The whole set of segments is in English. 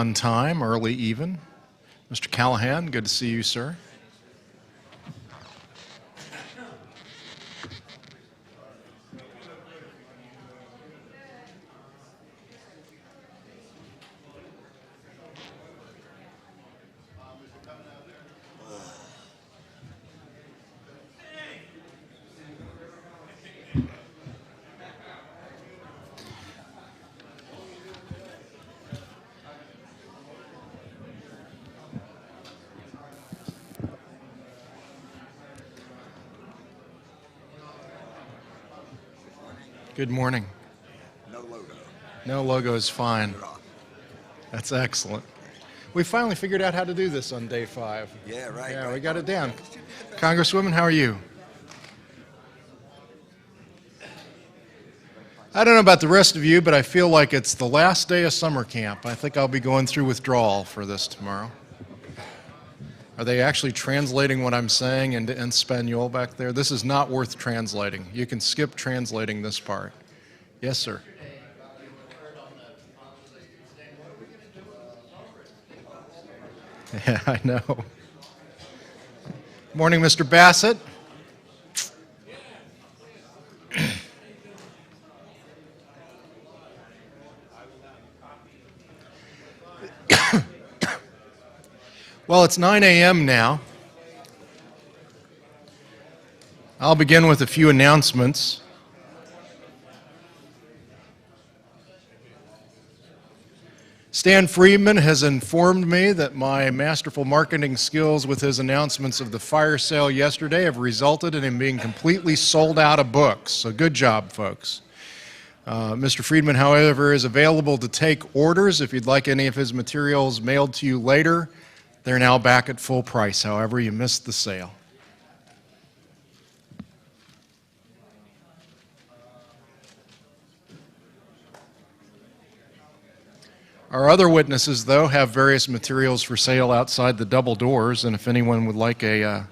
On time, early even. Mr. Callahan, good to see you, sir. Good morning. No logo. No logo is fine. That's excellent. We finally figured out how to do this on day 5. Yeah, right. Yeah, right. we got it down. Congresswoman, how are you? I don't know about the rest of you, but I feel like it's the last day of summer camp. I think I'll be going through withdrawal for this tomorrow. Are they actually translating what I'm saying into Espanol back there? This is not worth translating. You can skip translating this part. Yes, sir. Yeah, I know. Morning, Mr. Bassett. Well, it's 9 a.m. now. I'll begin with a few announcements. Stan Friedman has informed me that my masterful marketing skills with his announcements of the fire sale yesterday have resulted in him being completely sold out of books. So good job, folks. Mr. Friedman, however, is available to take orders if you'd like any of his materials mailed to you later. They're now back at full price, however, you missed the sale. Our other witnesses, though, have various materials for sale outside the double doors, and if anyone would like a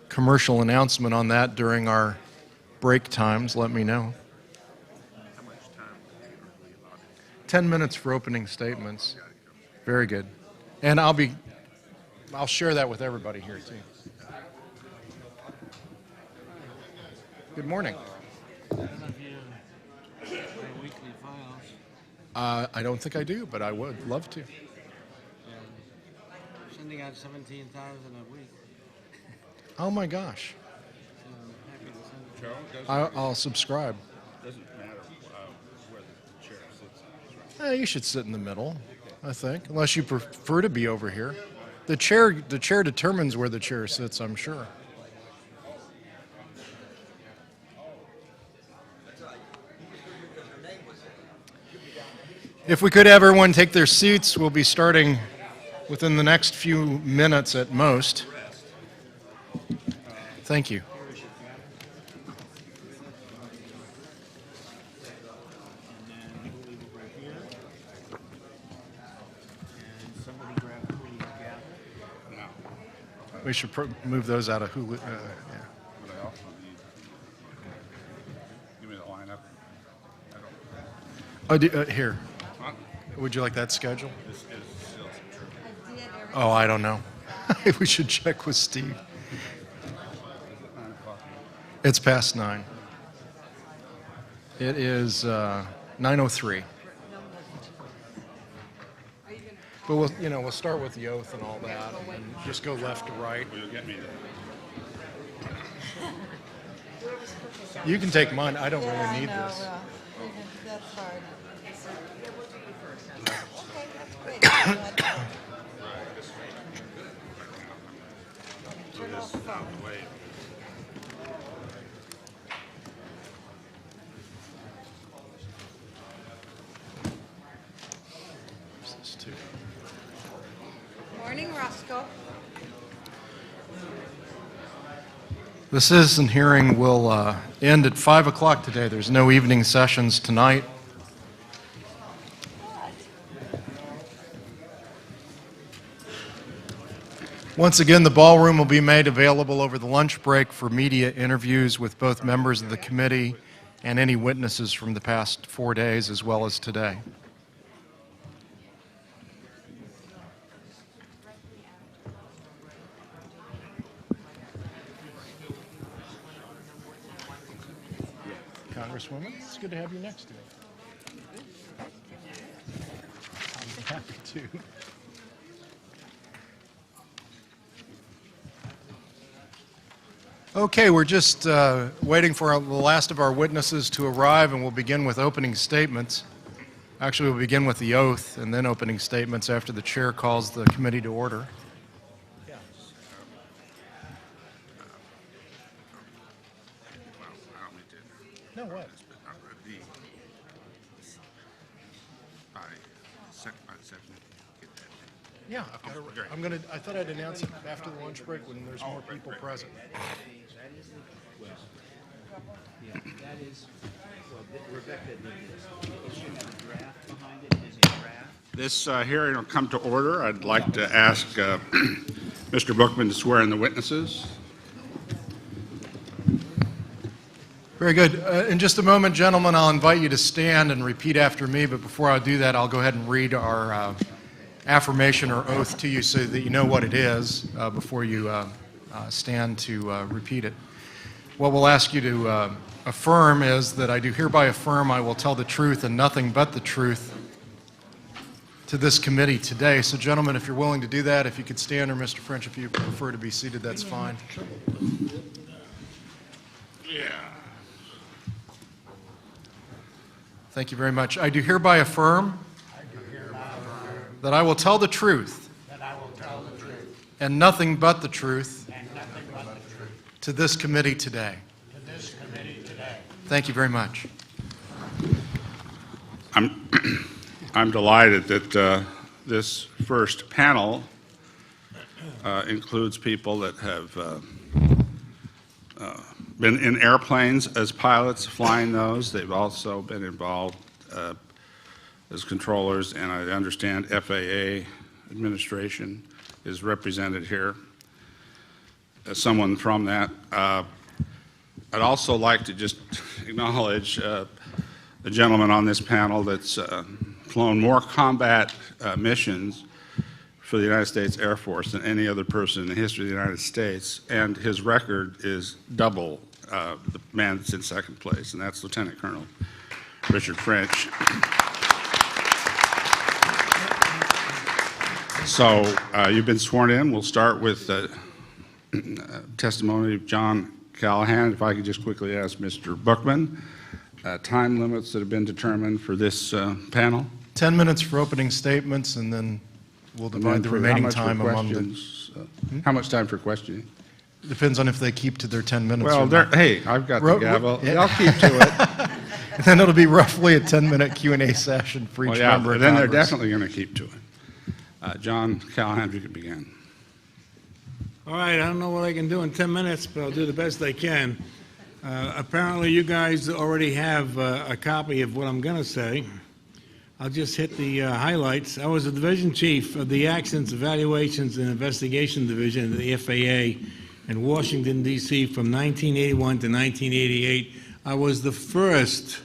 commercial announcement on that during our break times, let me know. How much time are you allotted? 10 minutes for opening statements. Very good. And I'll share that with everybody here, too. Good morning. I don't know if you write weekly files. I don't think I do, but I would love to. Sending out 17,000 a week. Oh my gosh. So I'm happy to send it. Joe, I'll subscribe. doesn't matter where the chair sits. Right? You should sit in the middle, I think, unless you prefer to be over here. The chair determines where the chair sits, I'm sure. If we could have everyone take their seats, we'll be starting within the next few minutes at most. Thank you. We should move those out of Hulu. Yeah. What else would you give me the lineup? I don't. Here. Huh? Would you like that schedule? This is still true. Oh, I don't know. We should check with Steve. Is it 9 o'clock? It's past 9. It is 9:03. But we'll start with the oath and all that, and just go left to right. Will you get me there? You can take mine. I don't really need this. That's hard. Okay, that's great. Turn off the phone. Wait. This too. Morning, Roscoe. The citizen hearing will end at 5 o'clock today. There's no evening sessions tonight. Once again, the ballroom will be made available over the lunch break for media interviews with both members of the committee and any witnesses from the past 4 days as well as today. Congresswoman. It's good to have you next to me. I'm happy to. Okay, we're just waiting for the last of our witnesses to arrive, and we'll begin with opening statements. Actually, we'll begin with the oath and then opening statements after the chair calls the committee to order. No, what? Yeah, I thought I'd announce it after the lunch break when there's more people present. That is, well, Rebecca did this. It should have a draft behind it. There's a draft. This hearing will come to order. I'd like to ask Mr. Bookman to swear in the witnesses. Very good. In just a moment, gentlemen, I'll invite you to stand and repeat after me, but before I do that, I'll go ahead and read our affirmation or oath to you so that you know what it is before you stand to repeat it. What we'll ask you to affirm is that I do hereby affirm I will tell the truth and nothing but the truth to this committee today. So, gentlemen, if you're willing to do that, if you could stand, or Mr. French, if you prefer to be seated, that's fine. Yeah. Thank you very much. I do hereby affirm that I will tell the truth and nothing but the truth to this committee today. Thank you very much. I'm delighted that this first panel includes people that have been in airplanes as pilots, flying those. They've also been involved as controllers, and I understand FAA administration is represented here as someone from that. I'd also like to just acknowledge the gentleman on this panel that's flown more combat missions for the United States Air Force than any other person in the history of the United States, and his record is double the man that's in second place, and that's Lieutenant Colonel Richard French. So you've been sworn in. We'll start with testimony of John Callahan. If I could just quickly ask Mr. Bookman, time limits that have been determined for this panel? 10 minutes for opening statements, and then we'll divide the remaining time among the... How much time for questioning? Depends on if they keep to their 10 minutes. Well, or not. hey, I've got the gavel. Yeah. I'll keep to it. And then it'll be roughly a 10-minute Q&A session for each member of then Congress. they're definitely going to keep to it. John Callahan, if you could begin. All right, I don't know what I can do in 10 minutes, but I'll do the best I can. Apparently, you guys already have a copy of what I'm going to say. I'll just hit the highlights. I was the division chief of the Accidents, Evaluations, and Investigation Division of the FAA in Washington, D.C. from 1981 to 1988. I was the first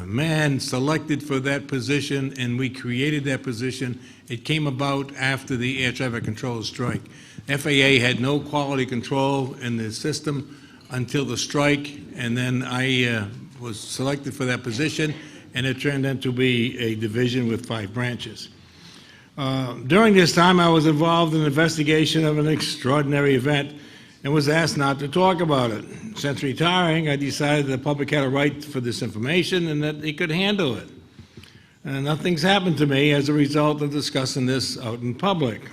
man selected for that position, and we created that position. It came about after the air traffic control strike. FAA had no quality control in the system until the strike, and then I was selected for that position, and it turned out to be a division with 5 branches. During this time, I was involved in an investigation of an extraordinary event and was asked not to talk about it. Since retiring, I decided the public had a right for this information and that they could handle it. And nothing's happened to me as a result of discussing this out in public.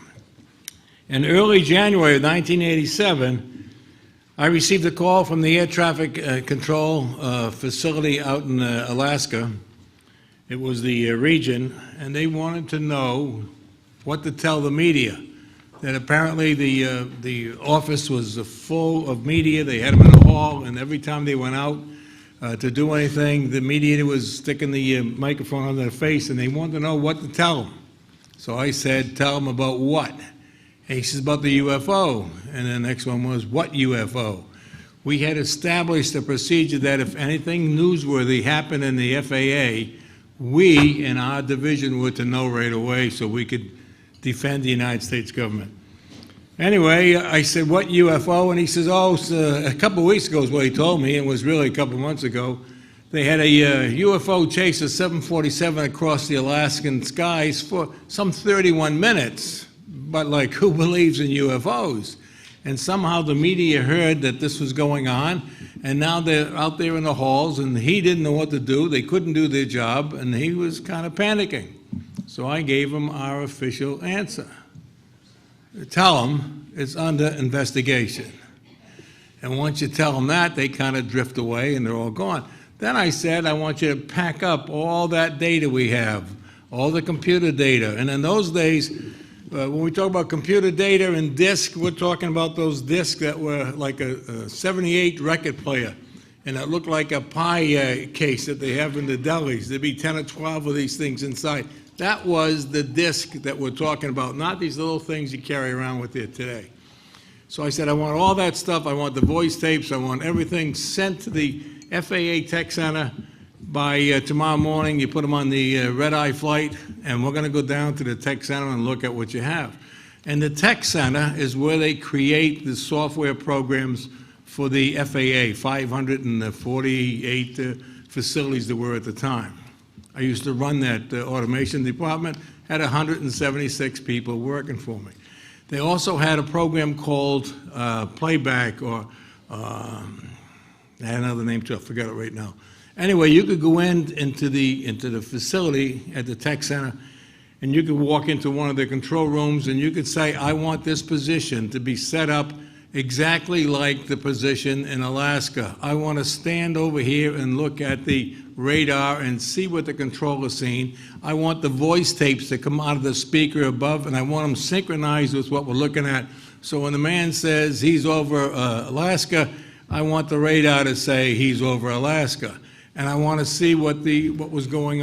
In early January of 1987, I received a call from the air traffic control facility out in Alaska. It was the region, and they wanted to know what to tell the media. That apparently the office was full of media. They had them in the hall, and every time they went out to do anything, the media was sticking the microphone on their face, and they wanted to know what to tell them. So I said, tell them about what? And he says, about the UFO. And the next one was, what UFO? We had established a procedure that if anything newsworthy happened in the FAA, we in our division were to know right away so we could defend the United States government. Anyway, I said, what UFO? And he says, oh, so a couple of weeks ago is what he told me, and it was really a couple of months ago. They had a UFO chase a 747 across the Alaskan skies for some 31 minutes. But, like, who believes in UFOs? And somehow the media heard that this was going on, and now they're out there in the halls, and he didn't know what to do. They couldn't do their job, and he was kind of panicking. So I gave him our official answer. Tell them it's under investigation. And once you tell them that, they kind of drift away and they're all gone. Then I said, I want you to pack up all that data we have, all the computer data. And in those days, when we talk about computer data and disk, we're talking about those disks that were like a 78 record player. And it looked like a pie case that they have in the delis. There'd be 10 or 12 of these things inside. That was the disk that we're talking about, not these little things you carry around with you today. So I said, I want all that stuff. I want the voice tapes. I want everything sent to the FAA Tech Center by tomorrow morning. You put them on the red-eye flight, and we're going to go down to the Tech Center and look at what you have. And the Tech Center is where they create the software programs for the FAA, 548 facilities there were at the time. I used to run that automation department, had 176 people working for me. They also had a program called Playback, or I had another name too, I forgot it right now. Anyway, you could go into the facility at the Tech Center, and you could walk into one of the control rooms, and you could say, I want this position to be set up exactly like the position in Alaska. I want to stand over here and look at the radar and see what the controller's seeing. I want the voice tapes to come out of the speaker above, and I want them synchronized with what we're looking at. So when the man says he's over Alaska, I want the radar to say he's over Alaska. And I want to see what was going on.